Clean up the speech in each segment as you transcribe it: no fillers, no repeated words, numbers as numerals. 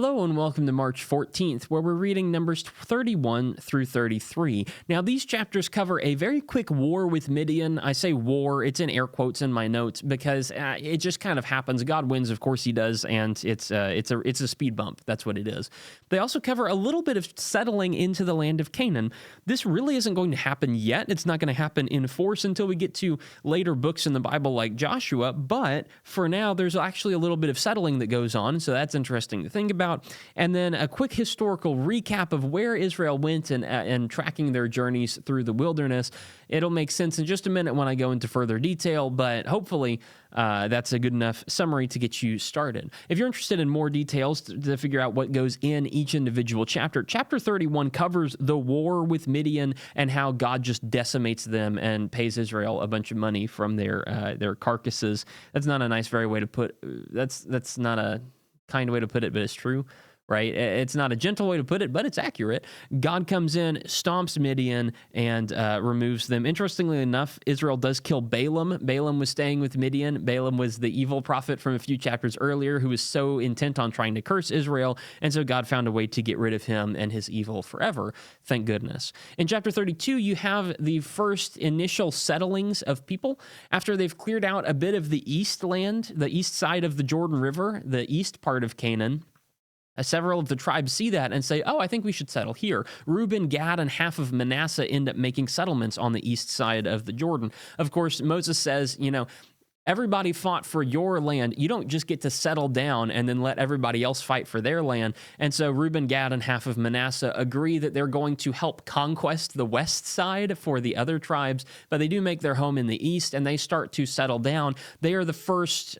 Hello and welcome to March 14th, where we're reading Numbers 31 through 33. Now, these chapters cover a very quick war with Midian. I say war, it's in air quotes in my notes because it just kind of happens. God wins, of course he does, and it's a speed bump. That's what it is. They also cover a little bit of settling into the land of Canaan. This really isn't going to happen yet. It's not going to happen in force until we get to later books in the Bible like Joshua, but for now, there's actually a little bit of settling that goes on, so that's interesting to think about. And then a quick historical recap of where Israel went and tracking their journeys through the wilderness. It'll make sense in just a minute when I go into further detail, but hopefully that's a good enough summary to get you started. If you're interested in more details to figure out what goes in each individual chapter, chapter 31 covers the war with Midian and how God just decimates them and pays Israel a bunch of money from their carcasses. That's not a nice, very way to put. That's not a kind way to put it, but it's true, right? It's not a gentle way to put it, but it's accurate. God comes in, stomps Midian, and removes them. Interestingly enough, Israel does kill Balaam. Balaam was staying with Midian. Balaam was the evil prophet from a few chapters earlier who was so intent on trying to curse Israel, and so God found a way to get rid of him and his evil forever. Thank goodness. In chapter 32, you have the first initial settlings of people. After they've cleared out a bit of the east land, the east side of the Jordan River, the east part of Canaan, several of the tribes see that and say, oh, I think we should settle here. Reuben, Gad, and half of Manasseh end up making settlements on the east side of the Jordan. Of course, Moses says, everybody fought for your land. You don't just get to settle down and then let everybody else fight for their land. And so Reuben, Gad, and half of Manasseh agree that they're going to help conquest the west side for the other tribes, but they do make their home in the east and they start to settle down. They are the first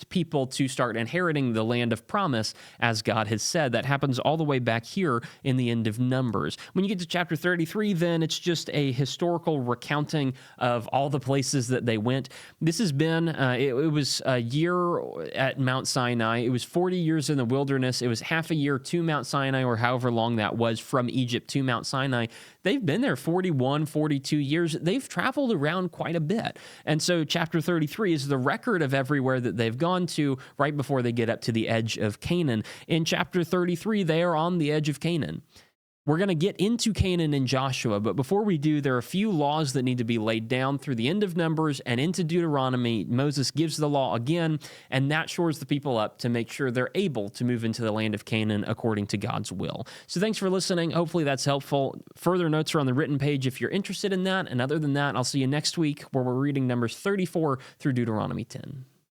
people to start inheriting the land of promise, as God has said. That happens all the way back here in the end of Numbers. When you get to chapter 33, then it's just a historical recounting of all the places that they went. This has been, it was a year at Mount Sinai. It was 40 years in the wilderness. It was half a year to Mount Sinai, or however long that was from Egypt to Mount Sinai. They've been there 41, 42 years. They've traveled around quite a bit. And so chapter 33 is the record of everywhere that they've gone to right before they get up to the edge of Canaan. In chapter 33, they are on the edge of Canaan. We're going to get into Canaan in Joshua, but before we do, there are a few laws that need to be laid down through the end of Numbers and into Deuteronomy. Moses gives the law again, and that shores the people up to make sure they're able to move into the land of Canaan according to God's will. So thanks for listening. Hopefully that's helpful. Further notes are on the written page if you're interested in that, and other than that, I'll see you next week where we're reading Numbers 34 through Deuteronomy 10.